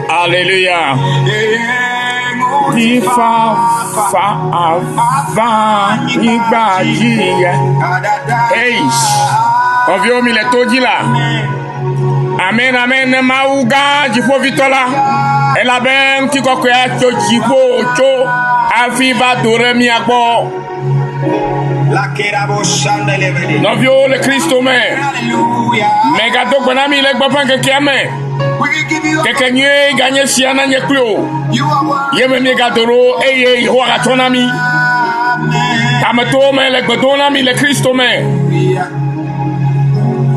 Alléluia. Ifa fa ava igbajiye. Hey, ovio mi le toji la. Amen, amen. Mauga jifo vitola. Elaben kiko kwa cho jifo cho afiba dore mi agbo. Novio le Cristo me. Mega do bonami le gbapan kekeme. Kekenye ganye siana nyeklo. Yeme mi gadoro eye ho agatonami. Amato me le gbadonami le Cristo me.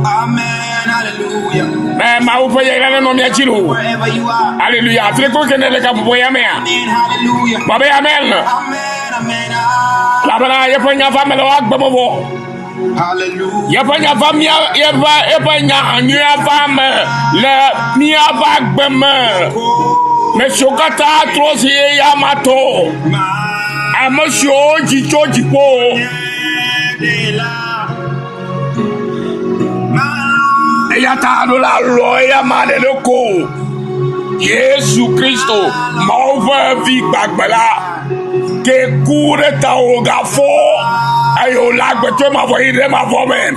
Amen, hallelujah. Mais ma ou paye la non mi achilo. Alléluia. Fle ko kene le ka boya me. Amen, hallelujah. Babe amen. Amen, amen. La bana ye panya femme le wak bobo. Hallelujah. Ye panya femme ye panya anu femme le mi avak beme. Me sokata trosi ya mato. Amasho jicho jipo. Yata la loya madeloko Yesu Kristo mauve vi gbagbala ke kure ta ogafo ayo lagbe to ma vo ire ma vo men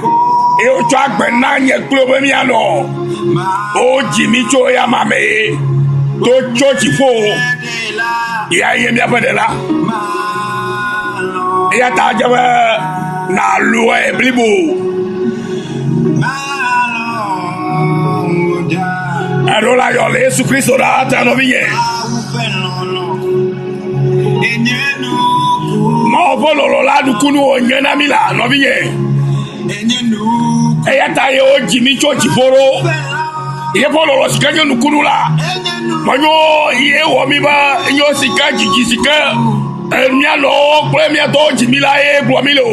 e o to agbe na nye klobe mi ano o jimi cho ya mame to chochi fo ya ye mi apedela yata jabe na loe blibo Arola yo Yesu Kristo da ata no biye. Ma ovolo la dukunu onyana mila no biye. Eya ta yo jimi chochi foro. Ye folo lo sikaje nukunu la. Manyo ye wo mi ba yo sikaji jisika. Emia lo premia to jimi la e gbo mi lo.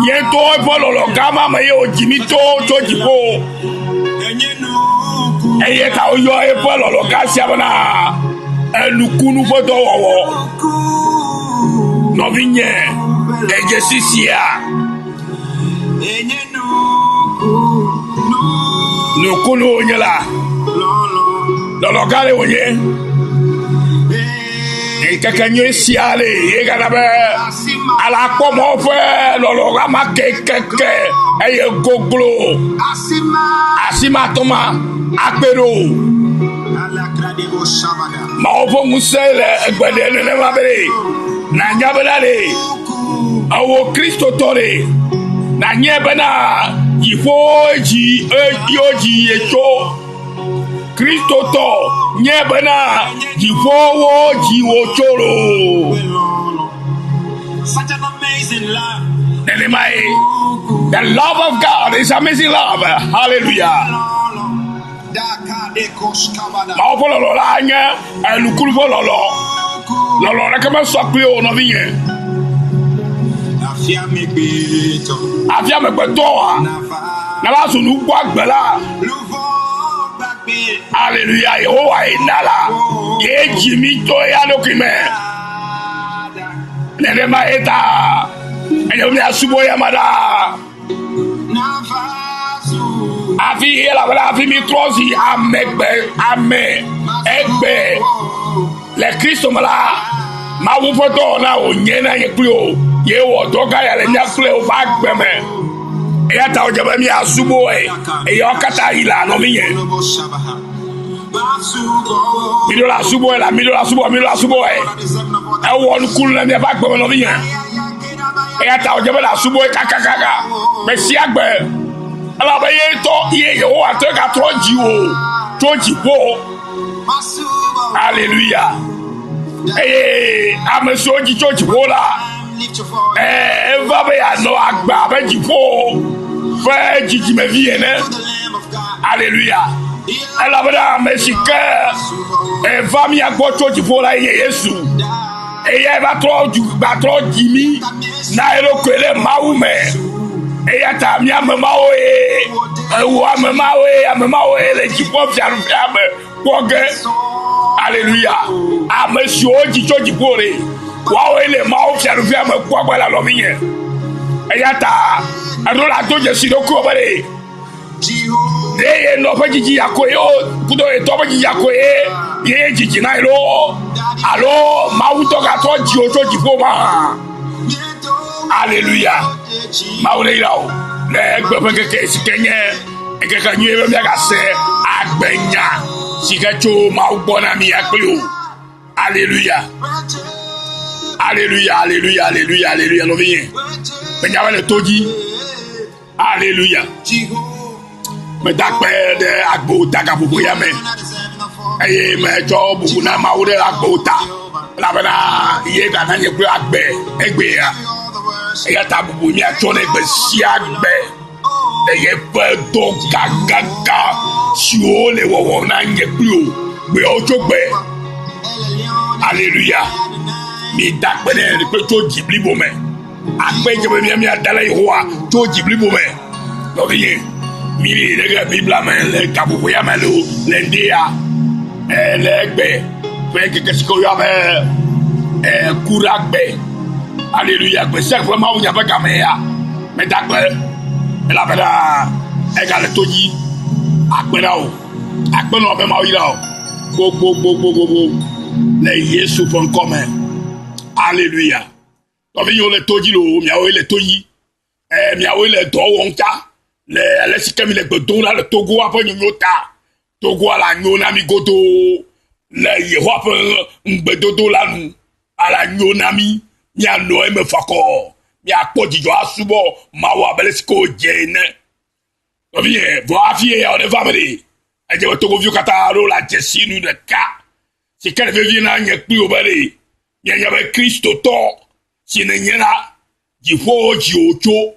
Ye to folo lo kama ma ye o jimi to chochi fo. Eye ta oyo e polo lo kasi abana elukunu foto wowo no vinye eje sisia nukunu onyela lo gale onye e kakanyo siale e ganabe ala pomo fe lo gama kekeke eye goglo asima toma akpero ma ofo musele egbede ne mabere na nyabelale awo Kristo tore na nyebena ifoji yoji echo Kristo to nyebena ifowo ji ochoro Such an amazing love. The love of God is amazing love. Hallelujah. Ma o folo lo la nya elukuru folo lo la kama so pe o no biye afia me gbeto wa na ba so nu gbo agbela hallelujah yo wa inala ye jimi to ya lokime nene ma eta enyo mi asubo ya mada afi la bala afi mi trozi amegbe ame egbe le Kristo mala ma wo foto na onye na ye plo ye wo to ga ya le nya plo o ba gbe me e ya ta o je ba mi asubo e yo kata ila no mi yen mi la subo e e wo kulu na mi ba gbe me no mi yen e ya ta o je ba la subo e kakakaka me si agbe ala ba ye to ye yo ateka troji o troji bo hallelujah amesoji troji bo la va be ya no agba be jipo fe jiji me vie ne hallelujah ala ba da mesika va mi agbo troji bo la ye Yesu ye ba troji mi na ero kwele maume eya ta mi amemao le jipo fiame poge hallelujah amesio jicho jipore wa ele mao fiame poge la lo miye eya ta adola to je sidoko bare de eye no fa jiji yakoe o kudo e to fa jiji yakoe ye jiji na ilo alo mauto ga to ji o to ji fo ma hallelujah maure ira o le gbe fe keke sikenye ekeka nyu e be ga se agbenya sikecho ma ugbo na mi akle o hallelujah alléluia alléluia alléluia alléluia lo bien benjamin le toji alléluia me dakpe de agbo daga bubu ya me eye me jo bubu na ma wure agbo ta la bana iye ga na nye ku agbe egbe ya eya ta bubu mi acho na egbe si agbe eye pe do gaga si o le wo na nye ku o gbe o jo gbe alléluia mi dakpene pe to jibli bo me akpe je be mi adala Yehowa to jibli bo me no bien mi le Bible me le kabu ya me lo le ndia le gbe fe ke ko ya me kuragbe alléluia gbe se fo ma unya ba ka me ya me dakpe la bela e ga le toji akpe na o akpe no be ma o ira o go le Yesu fon come alléluia donc yo le toji lo miawo le toyi miawo le do wonka le sikami le gbedo la le togo apo nyota togo ala nyona mi godo le Yehowa apo ngbedodo la nu ala nyona mi no e me fako mi apojijo asubo mawo abele siko jene donc bien vo afie ya de family aje togo viu kata ro la jesi nu de ka si kele veut na nyekpi obale nyanya be Kristo to si ne nyena jifo ji ocho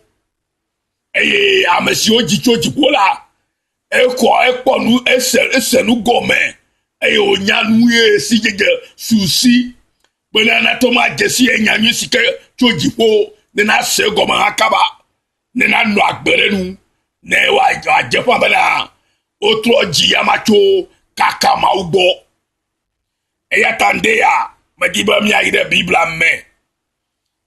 eye amesi oji cho jipola eko nu esenu gome eye onyanu ye si jeje susi bena na to ma jesi enyanyu sike cho jifo ne na se gome akaba ne na no agbere nu ne wa ajefa bena otro ji amacho kaka ma ugbo eya tandea madiba mi ayide Bible me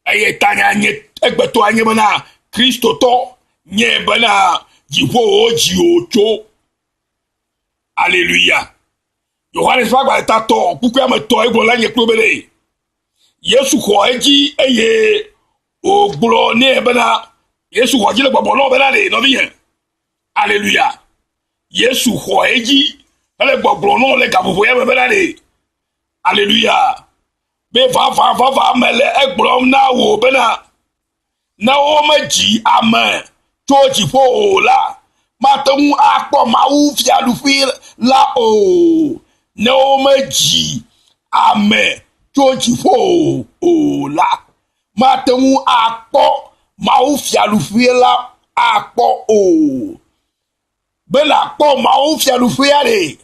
eye tanya nye egbeto anye bana Kristo to nye bana jifo oji ocho alléluia Yohanes fagba tato kuku ya me to egbo la nye klobele Yesu ko eji eye ogbro ne bana Yesu ko jile gbogbo lo bana le no bien alléluia Yesu ko eji ele gbogbo no le gabubo ya bana le alléluia be va mele egbrom na wo bena na o maji amen toji fo la matun akpo ma u fi alufil la o na o maji amen toji fo la matun akpo ma u fi alufil la akpo o bela akpo ma u fi alufil ale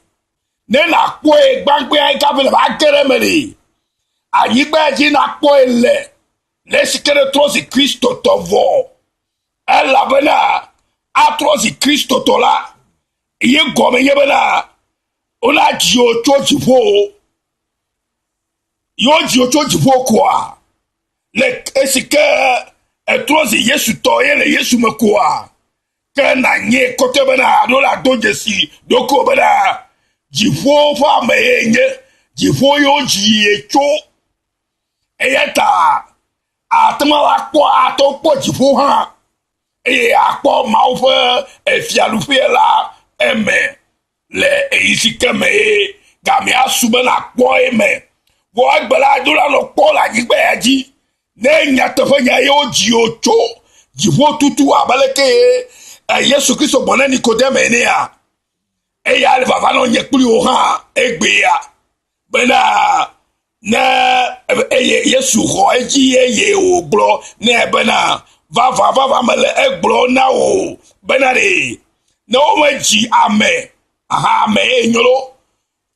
ne na kpo e gbangbe ai ka vele ba kere mere ayigba ji na kpo ele le sikere trosi Kristo to vo ela bena atrosi Kristo to la ye gome ye bena ona ji o chochi fo yo ji o chochi fo kwa le esike etrosi Yesu to ye le Yesu me kwa ke na nye kote bena do la dojesi doko bena jifo fa menye jifo yo ji echo eyata atma wa po atopo jifo ha e akpo maufe efialufe la eme le isikeme gami asube na po eme wo agbala dola lo po la jigbe aji ne nyata fa nya yo ji ocho jifo tutu abaleke Yesu Kristo bona Nikodeme ne ya eya le baba no nyekpli o ha egbe ya bena na Yesu ho eji eye ogbo na bena va mele egbo na o bena re na o maji ame aha me enyoro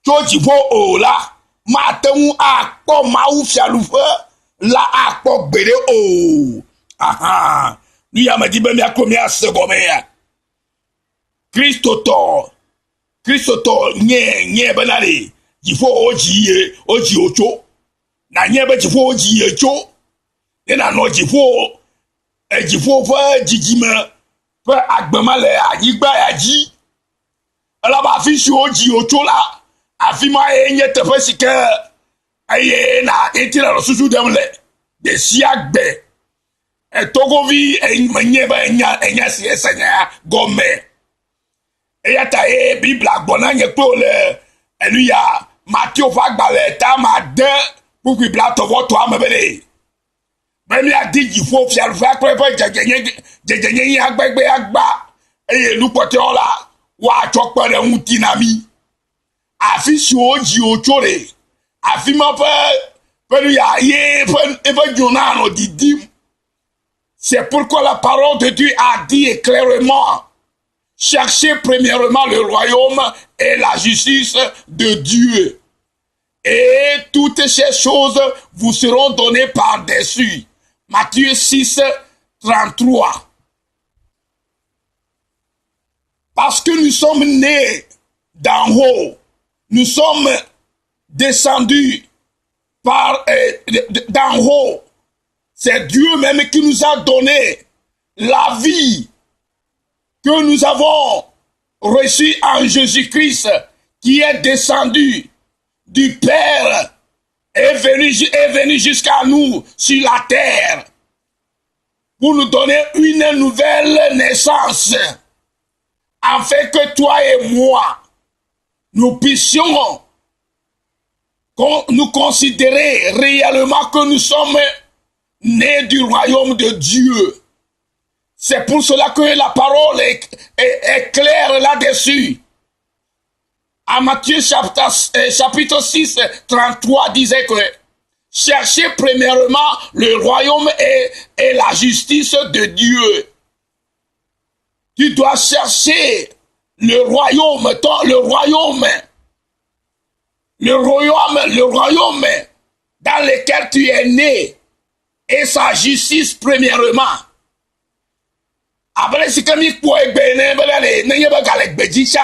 toji fo o la ma tenu akpo ma u fialufe la akpo gbere o aha ni ya madi be mi akomi asegome ya Kristo to nye benale jifo oji ocho na nye be jifo oji echo na no jifo fa jijima fa agbemale ayigba aji ela ba fi si oji ocho la afi ma enye tefe sike eye na etira lo susu dem le de si agbe etogovi enye ba enya si esenya gome eya ta e bible agbona nye pe ole enu ya Matthieu fa gbale ta ma de pour que bla to voto amebele bemi adigi fo fi alfa pepe jejenye yi agbegbe agba eye lupote ola wa chokpere untinami afi si oji ochore afi ma fe ya ye fe jonano didim. C'est pourquoi la parole de Dieu a dit clairement: cherchez premièrement le royaume et la justice de Dieu. Et toutes ces choses vous seront données par-dessus. Matthieu 6, 33. Parce que nous sommes nés d'en haut, nous sommes descendus d'en haut. C'est Dieu même qui nous a donné la vie que nous avons reçue en Jésus-Christ, qui est descendu du Père et venu jusqu'à nous sur la terre pour nous donner une nouvelle naissance, afin que toi et moi, nous puissions nous considérer réellement que nous sommes nés du royaume de Dieu. C'est pour cela que la parole est claire là-dessus. À Matthieu chapitre 6, 33 disait que cherchez premièrement le royaume et la justice de Dieu. Tu dois chercher le royaume dans lequel tu es né et sa justice premièrement. Après, si comme il faut n'ayez pas qu'à l'expédition,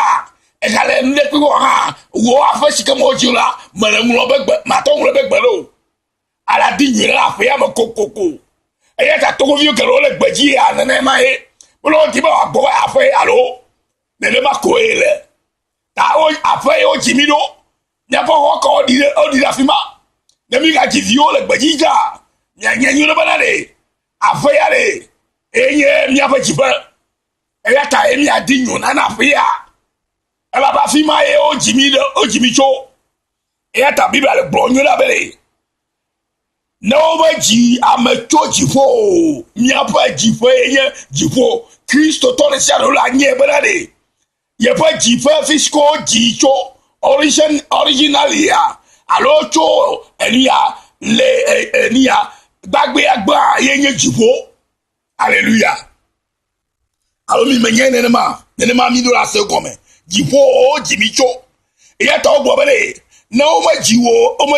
et qu'à l'expédition, ou à faire si comme au Dieu là, maton le bec bello. À la digne là, fait un coco. Et il y a tout vieux que l'on l'expédition, à n'aimer, pour l'on dit, à boire à faire, allô, mais le macoé là. T'as fait au Jimino, n'a pas encore dit la fima, n'a mis à Jivio l'expédition, n'a eu le banane, à faire aller. Enye mi apa jibe eya ta emi adinyo na na afia ela ba fi ma e o jimi cho eya ta bible le gbonyo la bele na o ba ji amacho jifo mi apa jifo enye jifo Kristo to le sia la nye benade ye pa jifo fisco jicho originalia alo cho enia le enia bagbe agba yenye jifo. Alléluia. Alors, mi menye nenema mi do la se comme. Jipo jimicho. Et ya ta ogbo bele. Na o ma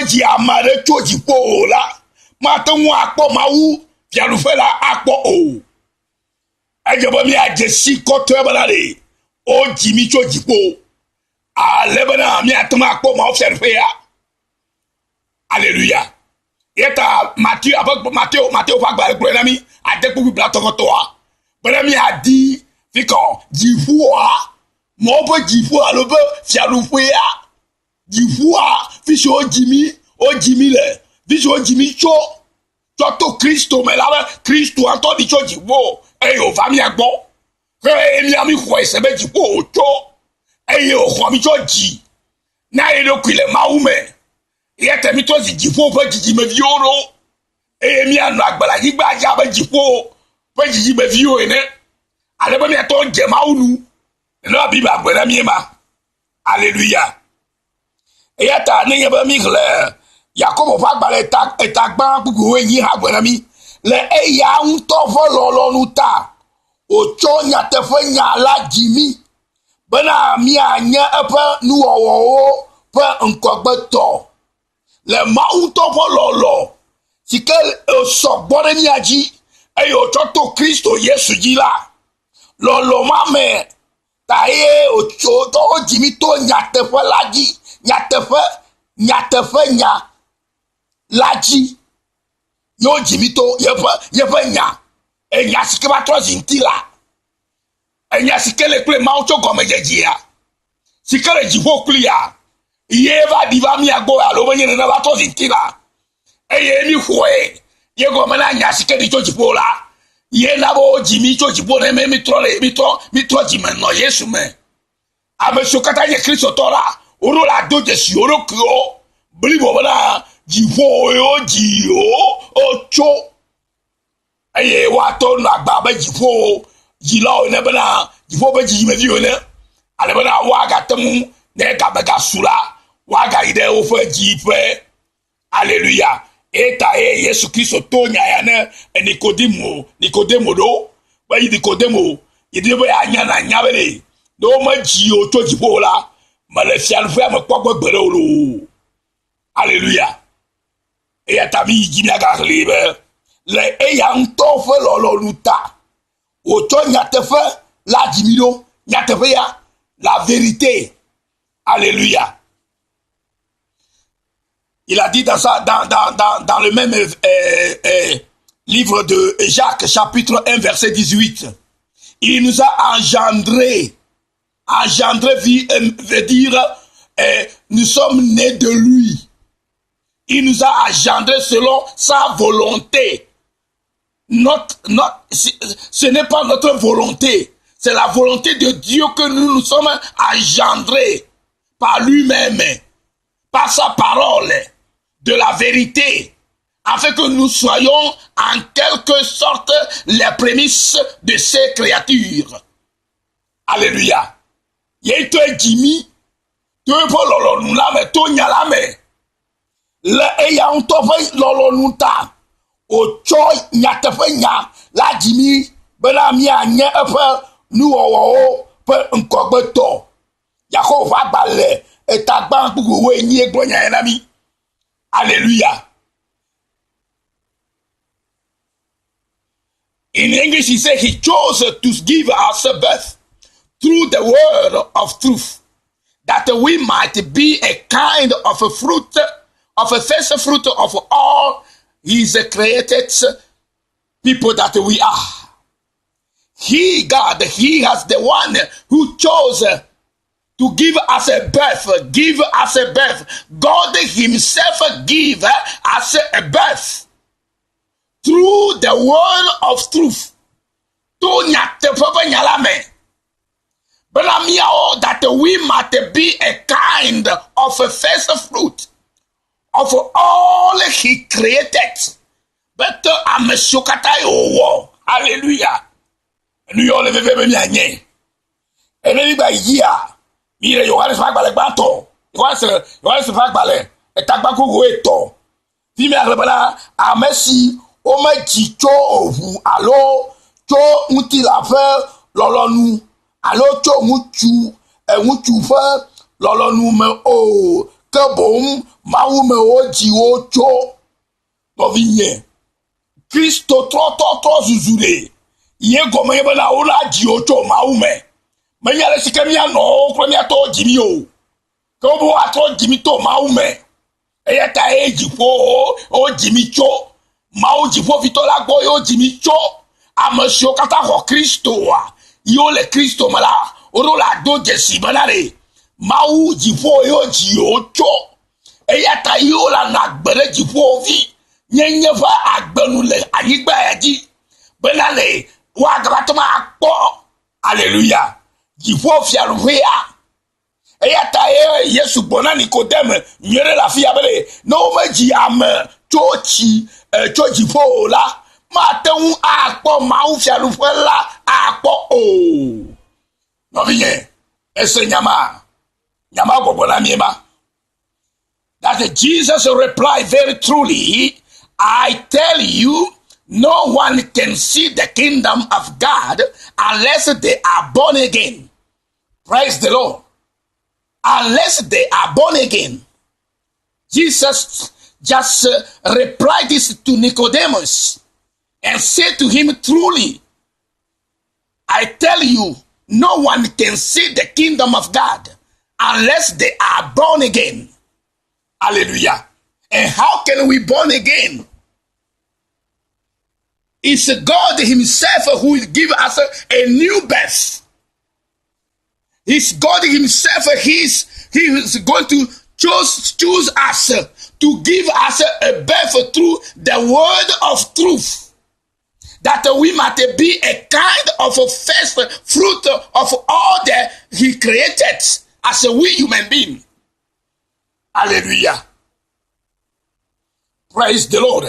ji amare cho jipo la. Ma tan wa apo ma wu, fia lu fe la apo o. Ajabo mi ajesi koto balade. O jimicho jipo. A lebana mi atama apo ma fia lu fe ya. Alléluia. Et ta Matthieu fa gba le nami a de pour bla tokotoa bela a dit fiko jifua mo bo jifua lo be fialu fuya jifua fisho jimi le fisho jimi cho to Kristo me la Kristo anto di cho jiwo e o fa mi agbo e mi ami ko ese be jiwo o cho e o ko mi cho ji na e lo kwile maume e temi to jifo fa jiji me vioro e mi anu agbala yigba ja ba jifo fa jiji me vio ene ale ba mi to je maunu no bi ba gbara mi ma. Alléluia. E ya ta ne ba mi kle Yakobo fa gbala etagba bugu yin ha gbara mi le e ya un to fo lo nu ta o cho nya te fo nya la jimi bana mi anya epa nu owo pa nkogbeto le mauto vololo sikel so bore ni aji ayo toto Kristo Yesu jila lolo mame taye o to jimi to nyatefe laji nyatefe nya laji yo jimi to yefe nya enya sikeba to zintila enya sikele kle mauto gomejejia Si que le jivo kulia. Yeva diva mi agbo alo benye na ba to zintila. Eye mi fwe. Ye go mena nya si que di to jipo la. Ye na bo jimi to jipo na me mi tro jimi no Yesu me. Ame sokata ye Kristo tora. Oro la do je si oro kro. Bli bo bana jivo yo jio ocho. Eye wa to na gba ba jivo. Jilo ne bana jivo ba jimi vi one. Ale bana wa ga temu ne ga ba ga sura. Wa ga ide o fe jipe. Alléluia. Eta Yesu Kristo tonya ya ne Nikodemo do. Ba yi Nikodemo, yidi ba ya nya na nya bele. Do ma ji o to jibo la. Ma le fian fe ma kwagbo gbere o lo. Alléluia. E ya tami ji mi aga libe. Le e ya nto fe lo luta. O to nya te fe la jimido, nya te fe ya la vérité. Alléluia. Il a dit dans le même livre de Jacques, chapitre 1, verset 18. Il nous a engendré. Engendré veut dire, nous sommes nés de lui. Il nous a engendré selon sa volonté. Ce n'est pas notre volonté. C'est la volonté de Dieu que nous sommes engendrés par lui-même, par sa parole, de la vérité, afin que nous soyons en quelque sorte les prémices de ces créatures. Alléluia. Yé to Jimmy, to po lolo nu la me to nya la me. Le e ya on to fe lolo nu ta. O cho nya te fe nya la Jimmy bela mi anya e pe nu o pe nkogbe to. Ya ko fa gbale e ta gba gbugbo we yin egbo nya na mi. Alléluia. In English, he said he chose to give us a birth through the word of truth, that we might be a kind of a fruit, of a first fruit of all his created people that we are. He, God, he has the one who chose to give us a birth. God himself give us a birth through the word of truth. That we might be a kind of a first fruit of all he created. But I'm a shokata. Hallelujah. Nous y allons lever mes amis. Et nous y mire Yohanes fagbale gbato Yohanes fagbale etagbaku weto fi me agbala amesi o ma jicho ovu alo cho nti la fe lolonu alo cho muchu fe lolonu me o ke bom mawu me o ji o cho to vinye Kristo tro zuzure ye gome ye bana o la ji o cho mawu me mais y'a le sikemia no premier to jimi o ko bo ato jimi to maume e ya ta e jifo o jimi cho mau jifo vitola go yo jimi cho amasho kata ho Kristo wa yo le Kristo mala oro la do jesi banare mau jifo yo ji o cho e ya ta yo la na gbere jifo vi nyenye fa agbenu le ayigba yaji benale wa gabatoma akpo. Alléluia. Jifo fialuhea. Eya ta Yesu bona Nikodeme nyere la fia bele no meji am chochi jifo la ma teun akpo ma u fialuhela akpo o. No vie ese nyama gbogbo miema. That Jesus replied very truly, I tell you, no one can see the kingdom of God unless they are born again. Praise the Lord. Unless they are born again. Jesus just replied this to Nicodemus and said to him, truly, I tell you, no one can see the kingdom of God unless they are born again. Hallelujah. And how can we born again? It's God himself who will give us a new birth. His God himself, he is going to choose us to give us a birth through the word of truth, that we might be a kind of a first fruit of all that he created as a we human being. Alléluia. Praise the Lord.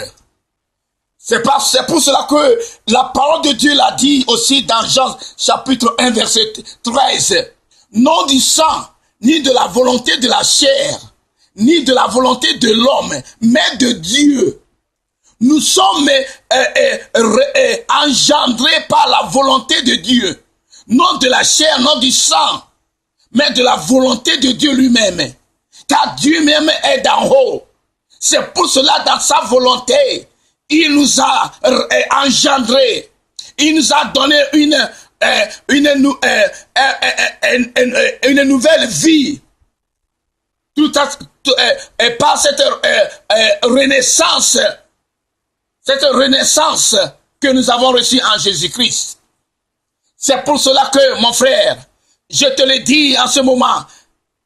C'est pour cela que la parole de Dieu l'a dit aussi dans Jean chapitre 1 verset 13. Non du sang, ni de la volonté de la chair, ni de la volonté de l'homme, mais de Dieu. Nous sommes engendrés par la volonté de Dieu. Non de la chair, non du sang, mais de la volonté de Dieu lui-même. Car Dieu même est d'en haut. C'est pour cela, dans sa volonté, il nous a engendrés. Il nous a donné une nouvelle vie. Et par cette renaissance que nous avons reçue en Jésus-Christ. C'est pour cela que, mon frère, je te le dis en ce moment,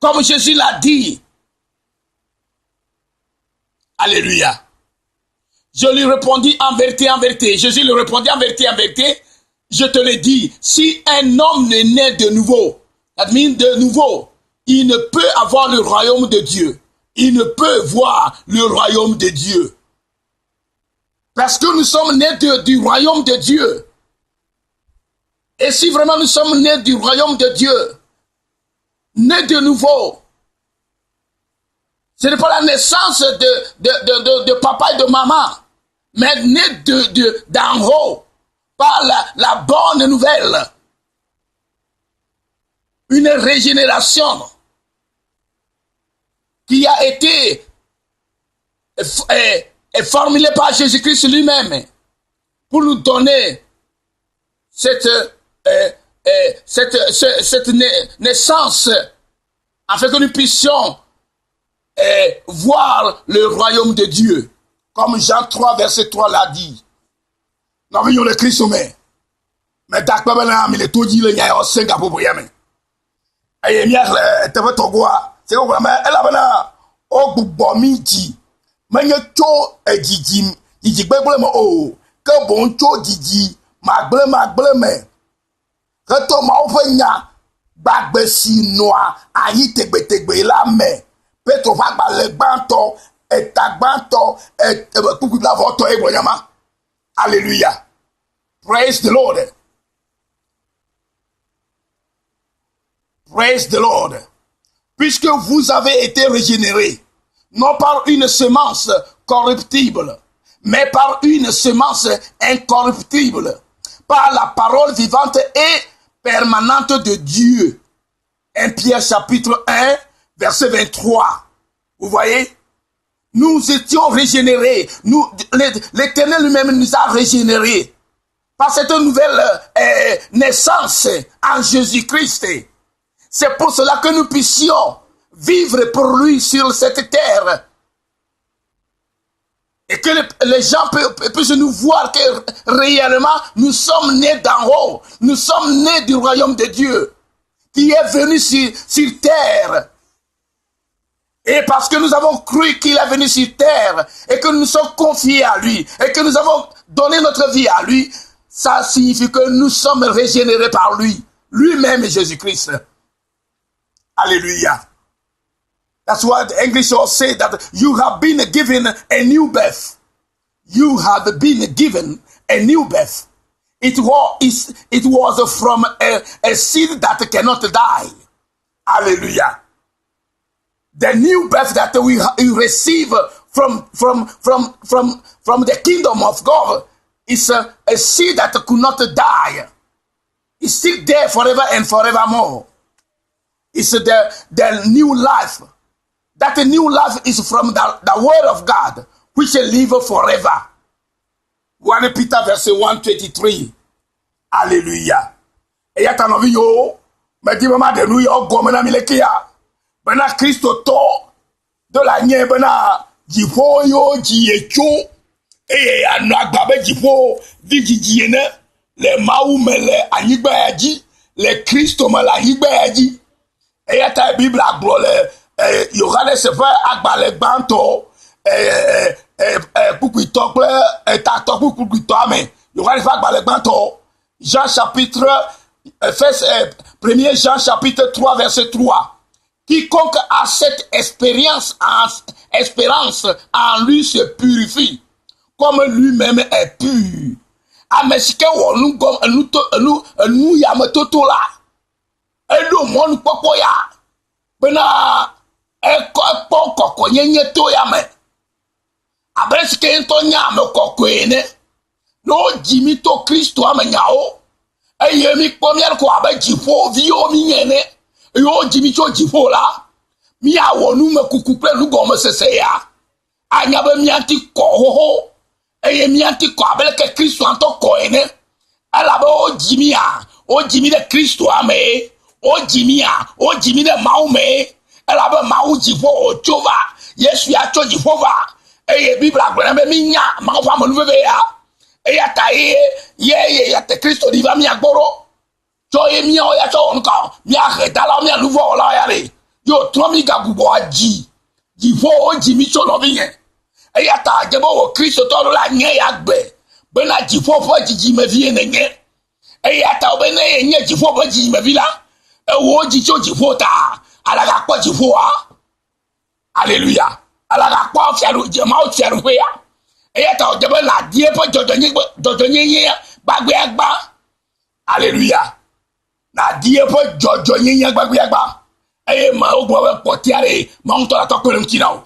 comme Jésus l'a dit. Alléluia. Je lui répondis en vérité, Jésus lui répondit en vérité, je te le dis, si un homme n'est né de nouveau, de nouveau, il ne peut avoir le royaume de Dieu. Il ne peut voir le royaume de Dieu. Parce que nous sommes nés du royaume de Dieu. Et si vraiment nous sommes nés du royaume de Dieu, nés de nouveau, ce n'est pas la naissance de papa et de maman, mais nés d'en haut, par la bonne nouvelle. Une régénération qui a été formulée par Jésus-Christ lui-même pour nous donner cette naissance afin que nous puissions voir le royaume de Dieu. Comme Jean 3, verset 3 l'a dit. Nous avons le Christ, mais d'accord, mais le tout dit, il y a un Singapour pour Yémen. Et il y a un peu de Togoa. C'est comme ça, elle a un peu de midi. Mais il y a un Didi, Didi, oh, que bon cho Didi, Magbleme. Quand on m'a fait un bagbesi noir, aïe tegbe la main. Petro va le banto, et ta banto, et tout la voto et boyama. Alléluia. Praise the Lord. Praise the Lord. Puisque vous avez été régénérés, non par une semence corruptible, mais par une semence incorruptible, par la parole vivante et permanente de Dieu. 1 Pierre chapitre 1, verset 23. Vous voyez? Nous étions régénérés. L'Éternel lui-même nous a régénérés par cette nouvelle naissance en Jésus-Christ. C'est pour cela que nous puissions vivre pour lui sur cette terre. Et que les gens puissent nous voir que réellement nous sommes nés d'en haut. Nous sommes nés du royaume de Dieu qui est venu sur terre. Et parce que nous avons cru qu'il est venu sur terre et que nous nous sommes confiés à lui et que nous avons donné notre vie à lui, ça signifie que nous sommes régénérés par lui, lui-même Jésus-Christ. Hallelujah. That's why the English all say that you have been given a new birth. You have been given a new birth. It was from a seed that cannot die. Hallelujah. The new birth that we receive from the kingdom of God is a seed that could not die. It's still there forever and forevermore. It's the new life. That new life is from the word of God, which will live forever. 1 Peter verset 123. Hallelujah. Et y'a t'en envie yo, mais dis maman de nous yo gomena milekia. Bena Christo to de la nye bena jifo yo jiyecho et anagbabe jifo vijijiyene le maou mele anigba yaji le Christ me la yigbe dit et ya ta Bible agbo le Yohane se fait agbale gbanto pukuito ple ta to pukuito ame Yohane fait agbale gbanto Jean chapitre 1er Jean chapitre 3 verset 3 quiconque a cette espérance en lui se purifie comme lui-même est pur amesike wo nu gom nu ya metoto la elo mon popo ya bena eko koko nyenye to ya me abresike to nya me koko ene no jimi to Kristo amenyao eye mi pomier ko abajifo vi o mi nyene yo jimi cho jifo la mi awo nu me kuku pe lu gom sese ya anya be mi anti ko ho eye mi anti ko abeleke Kristo anto ko ene ala ba o jimi de Kristo ame o jimi de maume ala ba mau jifo o chova Yesu ya cho jifo va eye Bible agbena be mi nya ma fa mo luveve ya eye ta ye ya te Kristo di va mi agboro cho ye mi o ya cho nka mi a reta la mi aluvo la ya re yo tro mi ga gubo aji jifo o jimi cho no bi yen eye ta jebo wo Kristo to la nye ya gbe bena jifo fo jiji me vie ne nye eye ta obe ne nye jifo fo jiji me vi la wo ji cho jifo ta ala ga po jifo a hallelujah ala ga po fiaru je ma o fiaru pe ya eye ta o jebo la die po jojo nye gbagbe agba hallelujah na die po jojo nye gbagbe agba eye ma o gbo po tiare ma on to la to pe mkina o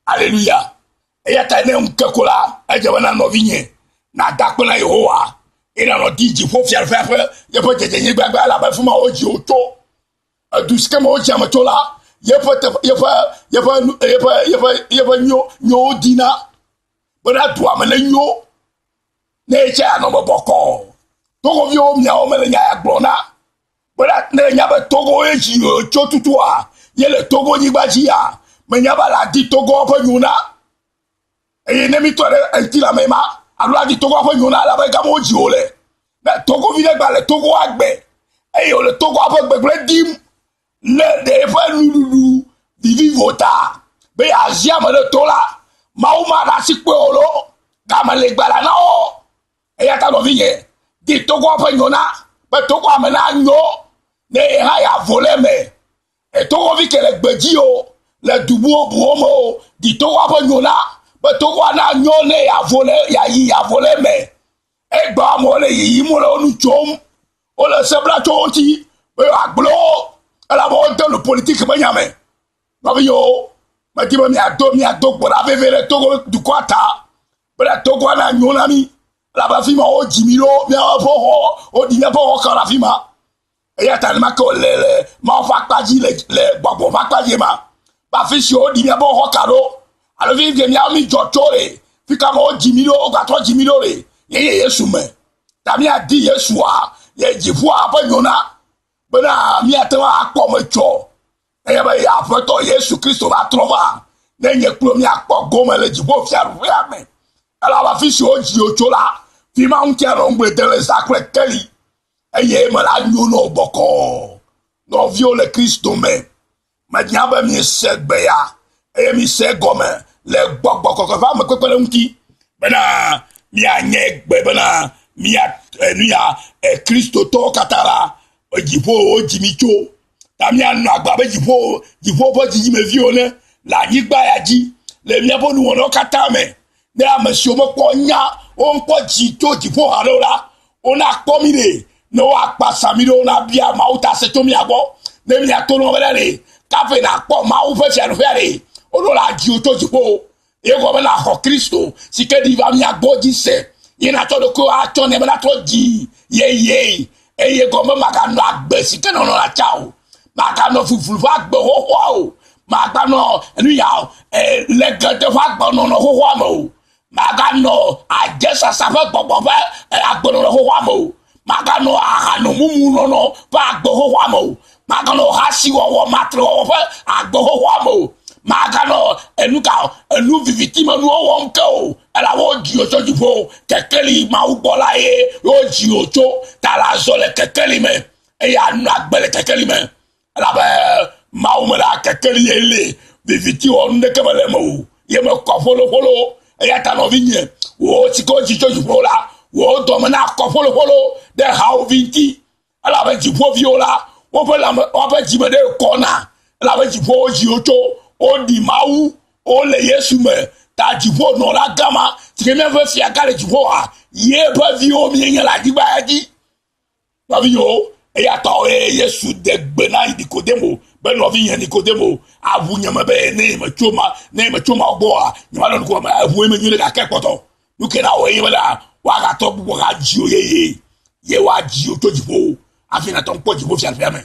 hallelujah eye ta ne mkekola ejebo na no vinye na dakpe na Yehowa ina no diji fo fiaru fe ye po jeje nye gbagbe ala ba fuma o ji o to duske mo ji amatola ye po nyo dina bona tu amene nyo ne cha no boko togo vi o mia o mele nya agbona bona ne nya ba togo e ji o cho tutua ye le togo ni gba ji ya me nya ba la di togo po nyuna e ne mi to re ti la mema alo di togo po nyuna la ba ga mo ji o le na togo vi le gba le togo agbe e yo le togo po gbe dim le de fa lulu vivi vota be azia me le tola mauma da sikpe olo ga me le gbala na o e ya ta no viye di togo fa nyona be togo amena nyo ne ha ya voleme e togo vi ke le gbeji o le dubu buomo di togo fa nyona be togo na nyo ne ya vole ya voleme e gba mo le yi mo le onu chom o le sebla tonti be agblo ala bo de le politique be nyame no viyo ma di mi ado gbora vevere togo du kwata bra togo na nyona mi la ba fi ma o jimiro mi a fo ho o di na fo ho kara fi ma e ya ta ma ko le ma fa paji le gbogbo fa paji ma ba fi si o di mi a bo ho karo alo vi de mi a mi jotore fi ka ma o jimiro o ga to jimiro re ye Yesu me ta mi a di Yesu a ye jifu a ba nyona bena mi a te wa akpo me cho eye ba ya foto Yesu Kristo ba trova nenye kuro mi akpo goma le jibo fiaru ame ala ba fi si o ji o chola fi ma unti aro ngbe dele zakre keli eye ma la nyu no boko no viole Kristo me ma nyaba mi segbe ya eye mi segome le gbogbo ko fa me kwekwe unti bena mi anye gbe bena mi a nu ya Kristo to katara jibo o jimicho tami anu agba be jibo po jiji me vi one la yigba ya ji le mi abo nu won kata me ne amesi o mo po nya o npo ji to jibo harola ona po mi re no apa samiro na bia ma uta se to mi agbo ne mi ato no bele ka fe na po ma u fe fiaru fe o lo la ji o to jibo e go be na ho Kristo sike di va mi agbo ji se ye na to do ko a to ne be na to ji ye eye go me magano agbe sike no la chao magano fufu fa gbe ho o magano enu ya le gete fa gbe no ho mo magano ajesa sa fa gbogbo fa agbe no ho mo magano ahanu mumu no fa gbe ho mo magano hasi wo matro fa agbe ho mo magano enu viviti mo no wo nka o ala wo di ojo jifo kekeli ma ubola ye o di ojo tala zole kekeli me e ya nu agbele kekeli me ala be ma o me la kekeli ele biviti o nde kebele mo ye me ko folo e ya ta no vinye wo ti ko di ojo jifo la wo do me na ko folo de ha o vinti ala be jifo viola wo pe ji me de kona ala be jifo o di ojo o di mau o le Yesu me ta jifo no la gama ti ke me fe fia kale jifo a ye pa vi o mi yen la digba ji ba vi o e ya ta o Yesu de gbena Nikodemo be no vi yen Nikodemo avu nyama be ne ma choma ogbo a nyama no ko ma avu e me nyule ka kepoto nu ke na o yin la wa ga to bu ga ji o ye wa ji o to jifo afina ton po jifo fia fia me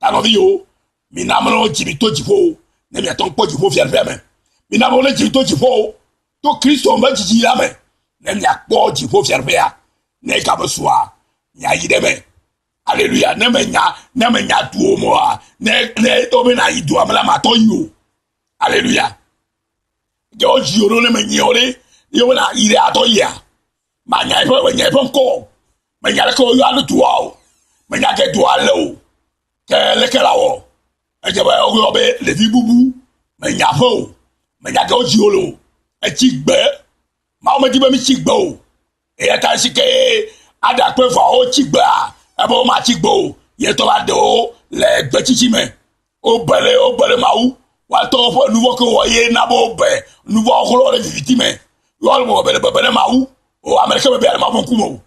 ta no vi o mi na mo ji mi to jifo ne mi ton po jifo fia fia me mi na mo le ji to jifo to Kristo ma jiji la me ne mi akpo jifo fia fia ne ka bo soa nya yi de me hallelujah ne me nya tu o mo a ne to me na yi du amala ma to yi o hallelujah je o ji oro ne me nyi ore yo na yi de ato ya ma nya ipo nko ma nya le ko yo alu tu o ma nya ke du ale o ke le ke la o e je ba o be le vi bubu ma nya fo ma nya ke o ji olo e ti gbe ma o me ti be mi ti gbe o e ya ta si ke ada pe fa o ti gbe e bo ma ti gbe o ye to ba de o le gbe chichi me o bele ma u wa to fo nuwo ko wo ye na bo be nuwo ko lo le viviti me lo mo bele ma u o amerika be be ma fon kumo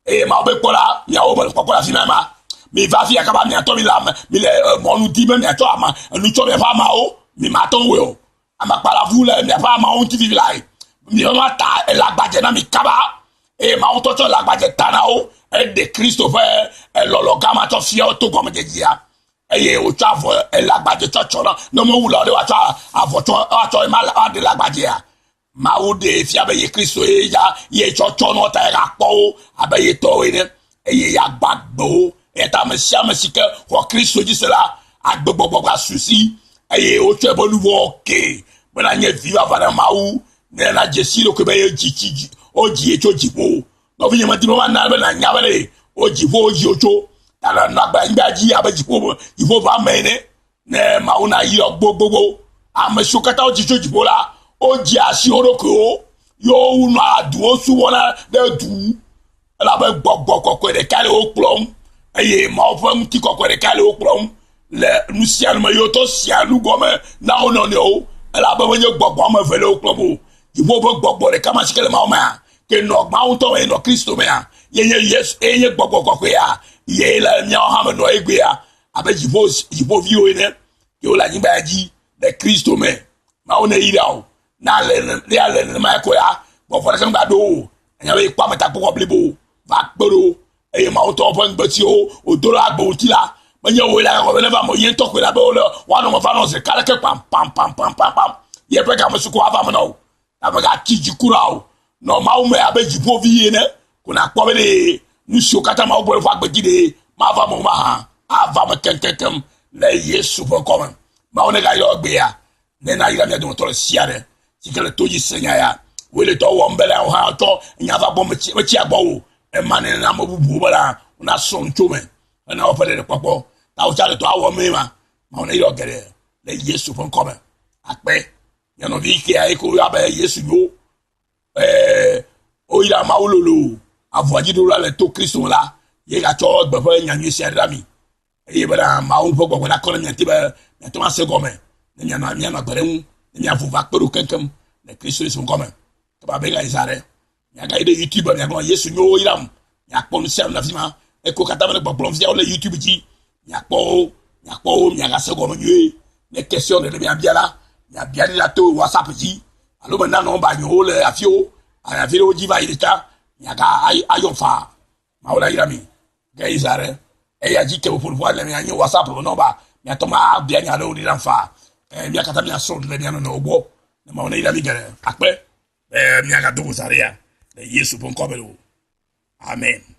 e ma be kola ya o be kola finama mi va fi akaba mi ato mi la mi le mo nu di me mi ato ama nu cho me fa ma o mi ma ton we o ama para vous le mi fa ma on ti vive lai mi ma ta e la gbaje na mi kaba e ma on to cho la gbaje tana o e de Christopher e lolo gama to fi o to gomo je dia e ye o cha fo e la gbaje cho na no mo wu lo de wa cha avoto ato ma la de la gbaje ya ma o de fi abaye Christo e ya ye cho no ta ra po abaye to we ne e ye ya gbagbo e ta me sia me sike ko Christo ji cela agbogbo asusi e ye o che bolu wo ke bena nye viva va na mau ne na jesi lo ke be ji o ji e cho ji po no vi ma ti no na be na nya bele o ji po o ji o cho ta na gba ngba ji abaji po va me ne mau na yi ogbogbogbo amesu kata o ji cho ji po la o ji asi oroko yo unu adu o su wona de du la be gbogbo kokko de kale o plom eye ma o fam ti kokko de kale o plom le nu sian ma yo to sianu gome na o no ne o la be wenye gbogbo ma vele o plom o ibo bo gbogbo de kama sikele ma o ma ke no gba o to e no Kristo me a ye yes enye gbogbo kokko ya ye la nya o ha me no egbe ya abeji ibo vi o ne yo la nyimba ji de Kristo me ma o ne ira o na le ma ko ya bo for kan gba do enya we pa meta poko blebo va gboro e ma o to fo ngba ti o do la gbo ti la menye wo la ko le va mo yen to ko la be o le wa no mo fa no se kala ke pam ye pe ka mo su ko ava mo no ta ba ga ti ji kura o no ma o me abeji po vi ne ko na po be le nu so kata ma o bo fa gbe ji de ma va mo ma ava mo kenkekem le Yesu po ko ma o ne ga yo gbe ya ne na ira me do to siare tikele toji senya ya wele to wo mbele o ha to nya va bom chi agbo wo e mane na mabubu bala una son chume na opere de popo ta o chale to awo mema ma ona yo gere le Yesu fon come ape ya no vi ke ai ko ya ba Yesu yo o ira ma ololo avoji do la le to Kristo la ye ga cho gbe fo nya nyi sia rami e bala ma un poco ko la ko nya tiba na to ma se gome nya na gbere un nya fu va peru kenkem le Kristo son come to ba bega isare nya ga ide YouTube nya ko Yesu nyo iram nya pon sem na fima e ko kata me gbon via le YouTube ji nya po nya ga se gome nyi les questions de bien là nya bien la to WhatsApp ji alo me na no ba nyo le afio a video ji va ilita nya ga ayo fa ma wala irami ga isare e ya ji ke pour voir le nya WhatsApp no ba nya to ma bien nya lo ri fa mi akata mi aso le mi no obo na ma ona ila mi gere akpe mi aga do saria le Yesu pon kobelo amen.